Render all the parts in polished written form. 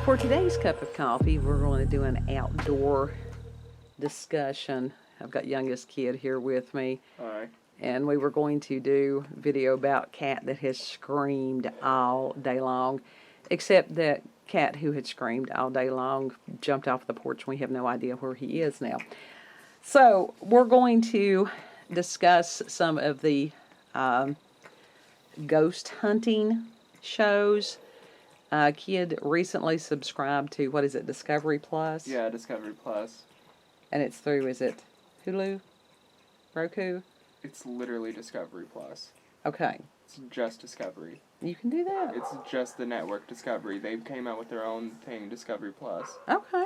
For today's cup of coffee, we're going to do an outdoor discussion. I've got youngest kid here with me, All right. and we were going to do video about cat that has screamed all day long, except that cat who had screamed all day long jumped off the porch. We have no idea where he is now. So we're going to discuss some of the ghost hunting shows. Kid recently subscribed to, what is it, Discovery Plus? Yeah, Discovery Plus. And it's through, is it Hulu? Roku? It's literally Discovery Plus. Okay. It's just Discovery. You can do that. It's just the network Discovery. They came out with their own thing, Discovery Plus. Okay.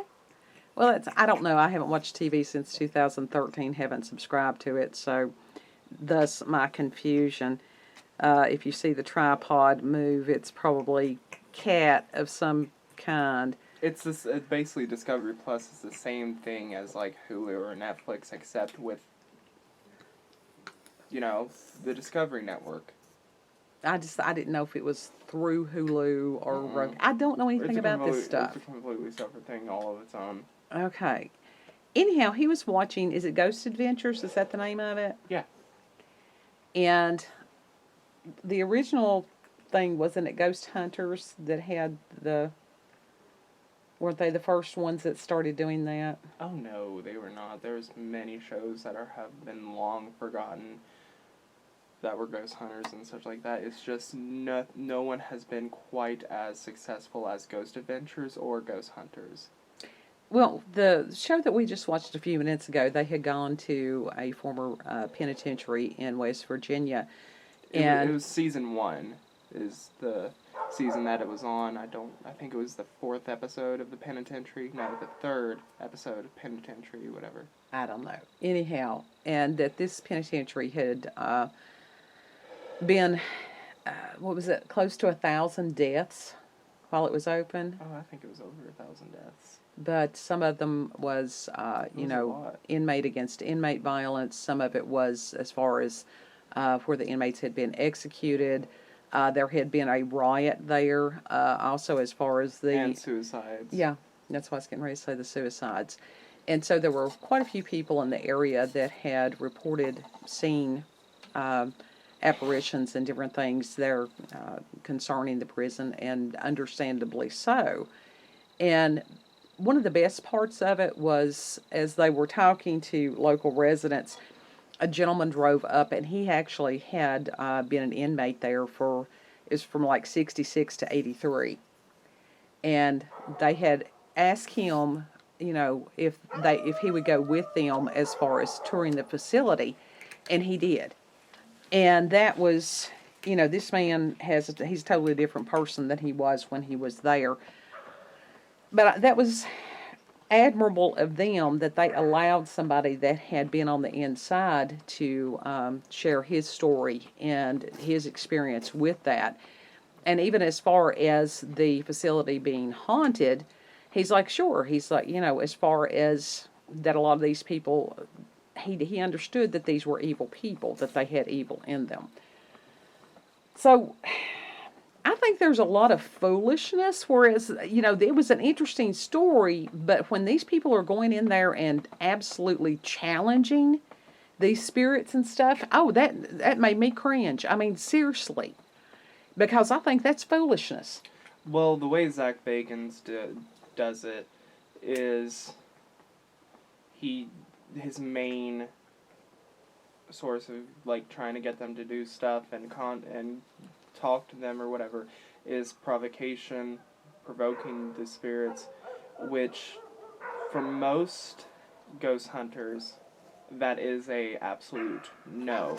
Well, I don't know. I haven't watched TV since 2013, haven't subscribed to it, so thus my confusion. If you see the tripod move, it's probably cat of some kind. It's this. Basically, Discovery Plus is the same thing as like Hulu or Netflix, except with, the Discovery Network. I didn't know if it was through Hulu or Roku. I don't know anything about this stuff. It's a completely separate thing, all of its own. Okay. Anyhow, he was watching, is it Ghost Adventures? Is that the name of it? Yeah. And the original thing, wasn't it Ghost Hunters that had weren't they the first ones that started doing that? Oh no, they were not. There's many shows that have been long forgotten that were ghost hunters and such like that. It's just no one has been quite as successful as Ghost Adventures or Ghost Hunters. Well, the show that we just watched a few minutes ago, they had gone to a former penitentiary in West Virginia. It was season 1 is the season that it was on. I think it was the 4th episode of the penitentiary. No, the 3rd episode of penitentiary, whatever. I don't know. Anyhow, and that this penitentiary had been, what was it, close to 1,000 deaths while it was open. Oh, I think it was over 1,000 deaths. But some of them was, inmate against inmate violence. Some of it was as far as where the inmates had been executed. There had been a riot there, also as far as the... And suicides. Yeah, that's why I was getting ready to say the suicides. And so there were quite a few people in the area that had reported seeing apparitions and different things there concerning the prison, and understandably so. And one of the best parts of it was, as they were talking to local residents, a gentleman drove up, and he actually had been an inmate there from like 66 to 83. And they had asked him, if he would go with them as far as touring the facility, and he did. And that was, this man he's a totally different person than he was when he was there. But that was admirable of them that they allowed somebody that had been on the inside to share his story and his experience with that. And even as far as the facility being haunted, he's like, sure. He's like, as far as that, a lot of these people, he understood that these were evil people, that they had evil in them. So I think there's a lot of foolishness, whereas, it was an interesting story, but when these people are going in there and absolutely challenging these spirits and stuff, that made me cringe. I mean, seriously, because I think that's foolishness. Well, the way Zach Bagans does it is his main source of, like, trying to get them to do stuff and talk to them or whatever is provoking the spirits, which for most ghost hunters that is a absolute no,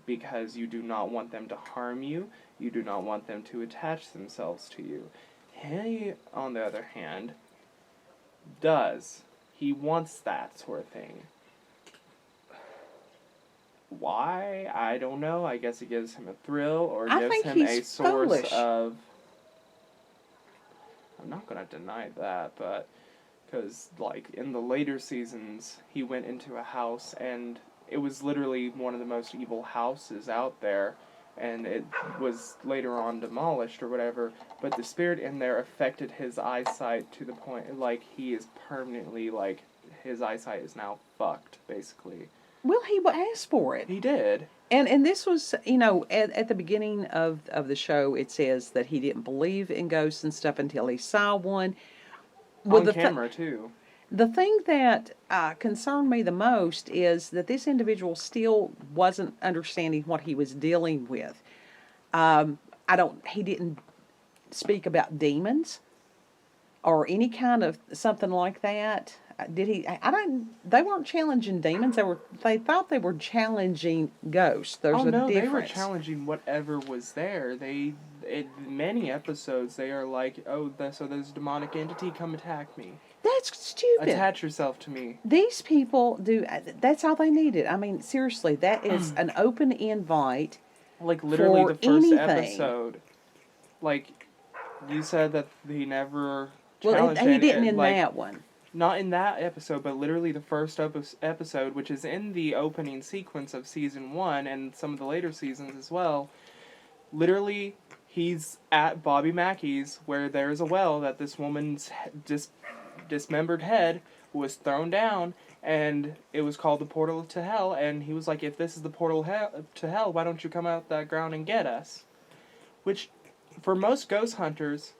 because you do not want them to harm you, you do not want them to attach themselves to you. He, on the other hand, does. He wants that sort of thing. Why? I don't know. I guess it gives him a thrill, or gives him a source of... I'm not going to deny that, but... Because, like, in the later seasons, he went into a house, and it was literally one of the most evil houses out there, and it was later on demolished or whatever, but the spirit in there affected his eyesight to the point, like, he is permanently, like, his eyesight is now fucked, basically. Well, he asked for it. He did. And this was, at the beginning of the show, it says that he didn't believe in ghosts and stuff until he saw one. Well, On camera, too. The thing that concerned me the most is that this individual still wasn't understanding what he was dealing with. He didn't speak about demons or any kind of something like that. Did he? I don't. They weren't challenging demons. They thought they were challenging ghosts. There's a difference. They were challenging whatever was there. In many episodes, they are like, oh, so there's a demonic entity, come attack me. That's stupid. Attach yourself to me. These people do. That's all they needed. I mean, seriously, that is an open invite. Like, literally for the first anything. episode. Like, you said that he never Well, challenged he didn't in like, that one. Not in that episode, but literally the first episode, which is in the opening sequence of season 1 and some of the later seasons as well. Literally, he's at Bobby Mackey's, where there's a well that this woman's dismembered head was thrown down, and it was called the portal to hell, and he was like, if this is the portal to hell, why don't you come out that ground and get us? Which, for most ghost hunters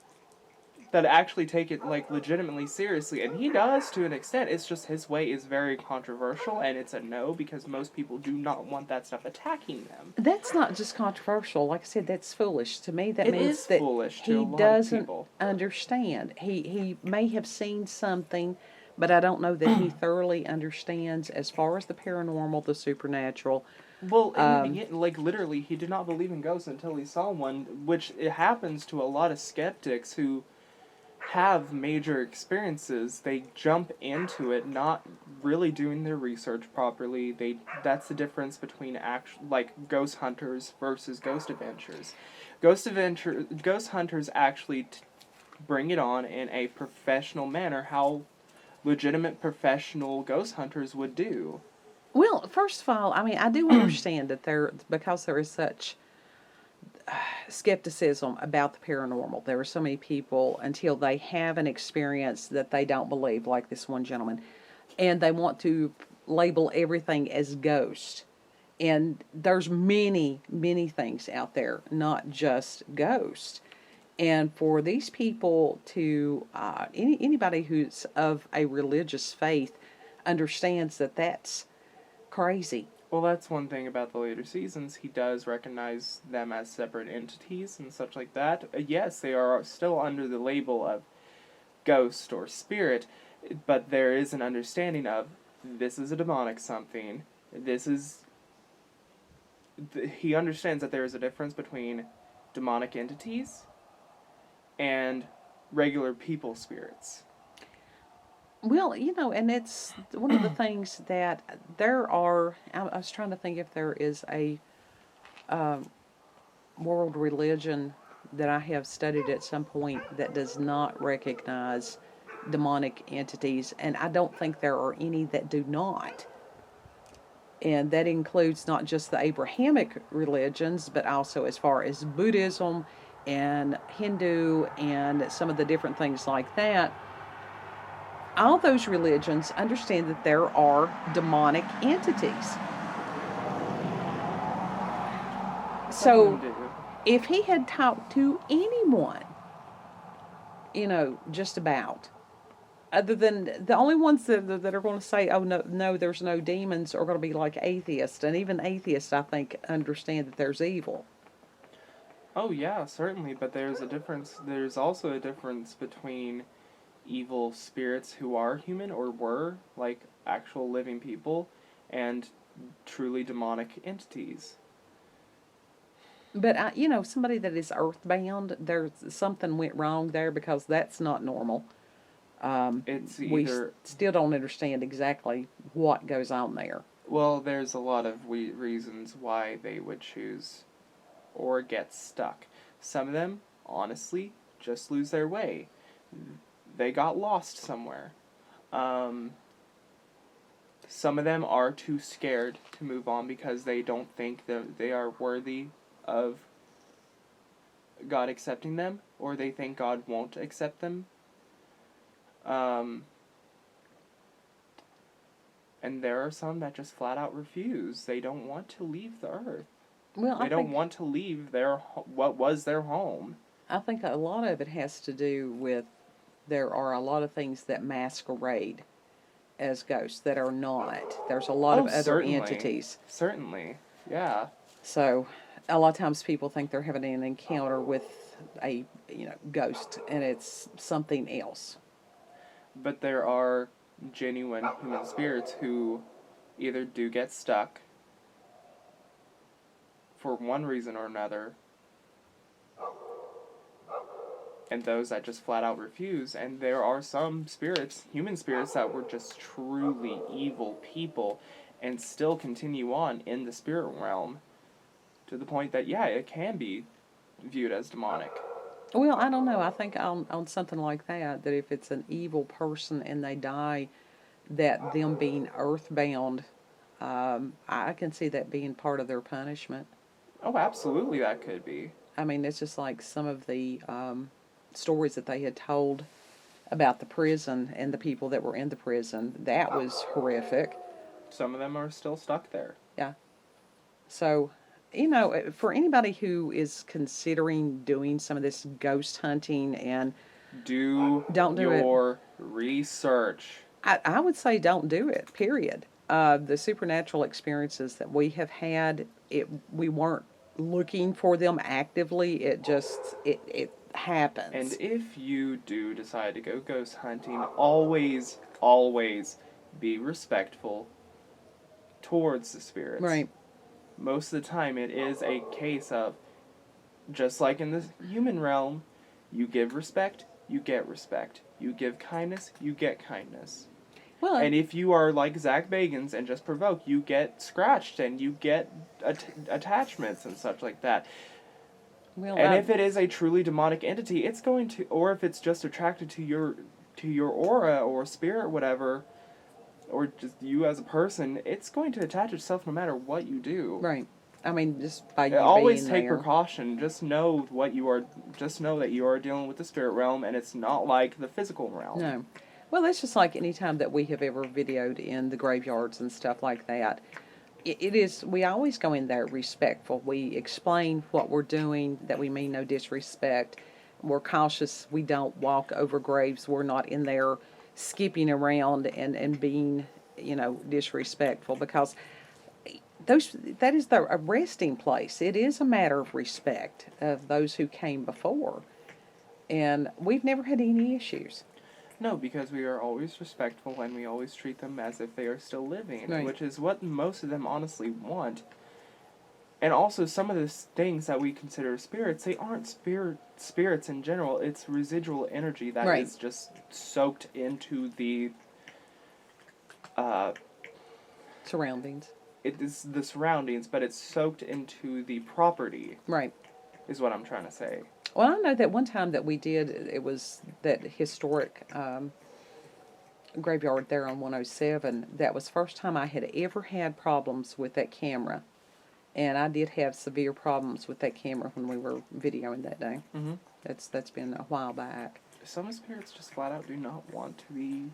that actually take it, like, legitimately seriously, and he does to an extent, it's just his way is very controversial, and it's a no, because most people do not want that stuff attacking them. That's not just controversial. Like I said, that's foolish. To me, that means that foolish to a he lot of doesn't people. understand. He may have seen something, but I don't know that he thoroughly understands as far as the paranormal, the supernatural. Well, in the beginning, like, literally, he did not believe in ghosts until he saw one, which it happens to a lot of skeptics who have major experiences. They jump into it not really doing their research properly. That's the difference between ghost hunters versus ghost adventures. Ghost hunters actually bring it on in a professional manner, how legitimate professional ghost hunters would do. Well, first of all, I mean, I do understand that because there is such skepticism about the paranormal. There are so many people, until they have an experience, that they don't believe, like this one gentleman, and they want to label everything as ghost. And there's many, many things out there, not just ghost. And for these people to, anybody who's of a religious faith understands that that's crazy. Well, that's one thing about the later seasons. He does recognize them as separate entities and such like that. Yes, they are still under the label of ghost or spirit, but there is an understanding of, this is a demonic something. He understands that there is a difference between demonic entities and regular people spirits. Well, and it's one of the things that there are. I was trying to think if there is a world religion that I have studied at some point that does not recognize demonic entities, and I don't think there are any that do not. And that includes not just the Abrahamic religions, but also as far as Buddhism and Hindu and some of the different things like that. All those religions understand that there are demonic entities. So, if he had talked to anyone, just about, other than the only ones that are going to say, oh, no, there's no demons, are going to be like atheists. And even atheists, I think, understand that there's evil. Oh, yeah, certainly. But there's a difference. There's also a difference between evil spirits who are human or were, like actual living people, and truly demonic entities. But, somebody that is earthbound, there's something went wrong there, because that's not normal. We still don't understand exactly what goes on there. Well, there's a lot of reasons why they would choose or get stuck. Some of them, honestly, just lose their way. They got lost somewhere. Some of them are too scared to move on because they don't think that they are worthy of God accepting them, or they think God won't accept them. And there are some that just flat out refuse. They don't want to leave the earth. Well, They don't want to leave what was their home. I think a lot of it has to do with there are a lot of things that masquerade as ghosts that are not. There's a lot of other certainly. entities. Certainly, yeah. So a lot of times people think they're having an encounter with a ghost, and it's something else. But there are genuine human spirits who either do get stuck for one reason or another, and those that just flat out refuse. And there are some spirits, human spirits, that were just truly evil people and still continue on in the spirit realm to the point that, yeah, it can be viewed as demonic. Well, I don't know. I think on something like that if it's an evil person and they die, that them being earthbound, I can see that being part of their punishment. Oh, absolutely, that could be. I mean, it's just like some of the stories that they had told about the prison and the people that were in the prison. That was horrific. Some of them are still stuck there. Yeah. So, for anybody who is considering doing some of this ghost hunting and don't do your research. I would say don't do it, period. The supernatural experiences that we have had, we weren't looking for them actively. It happens. And if you do decide to go ghost hunting, always, always be respectful towards the spirits. Right. Most of the time it is a case of, just like in the human realm, you give respect, you get respect. You give kindness, you get kindness. Well, and if you are like Zach Bagans and just provoke, you get scratched and you get attachments and such like that. Well, and if it is a truly demonic entity, it's going to, or if it's just attracted to your aura or spirit, whatever, or just you as a person, it's going to attach itself no matter what you do. Right. I mean, just by you always being take there. precaution. Just know what you are. Just know that you are dealing with the spirit realm, and it's not like the physical realm. No. Well, it's just like any time that we have ever videoed in the graveyards and stuff like that. It is, we always go in there respectful. We explain what we're doing, that we mean no disrespect. We're cautious. We don't walk over graves. We're not in there skipping around and being, disrespectful, because that is a resting place. It is a matter of respect of those who came before. And we've never had any issues. No, because we are always respectful and we always treat them as if they are still living, right. Which is what most of them honestly want. And also, some of the things that we consider spirits, they aren't spirits in general. It's residual energy that right. is just soaked into the surroundings. It is the surroundings, but it's soaked into the property. Right. Is what I'm trying to say. Well, I know that one time that we did, it was that historic graveyard there on 107. That was the first time I had ever had problems with that camera. And I did have severe problems with that camera when we were videoing that day. Mm-hmm. That's been a while back. Some spirits just flat out do not want to be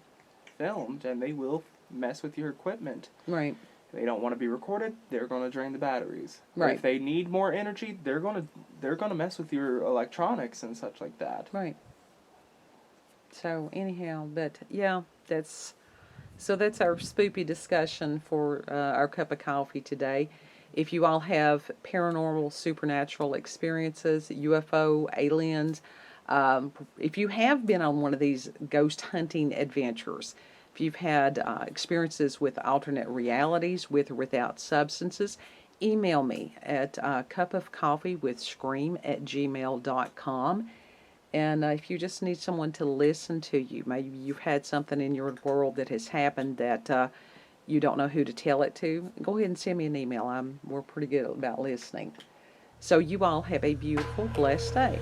filmed, and they will mess with your equipment. Right. They don't want to be recorded, they're going to drain the batteries. Right. If they need more energy, they're going to mess with your electronics and such like that. Right. So anyhow, but yeah, that's our spoopy discussion for our cup of coffee today. If you all have paranormal, supernatural experiences, UFO, aliens, if you have been on one of these ghost hunting adventures, if you've had experiences with alternate realities, with or without substances, email me at cupofcoffeewithscream@gmail.com. And if you just need someone to listen to you, maybe you've had something in your world that has happened that you don't know who to tell it to, go ahead and send me an email. We're pretty good about listening. So you all have a beautiful, blessed day.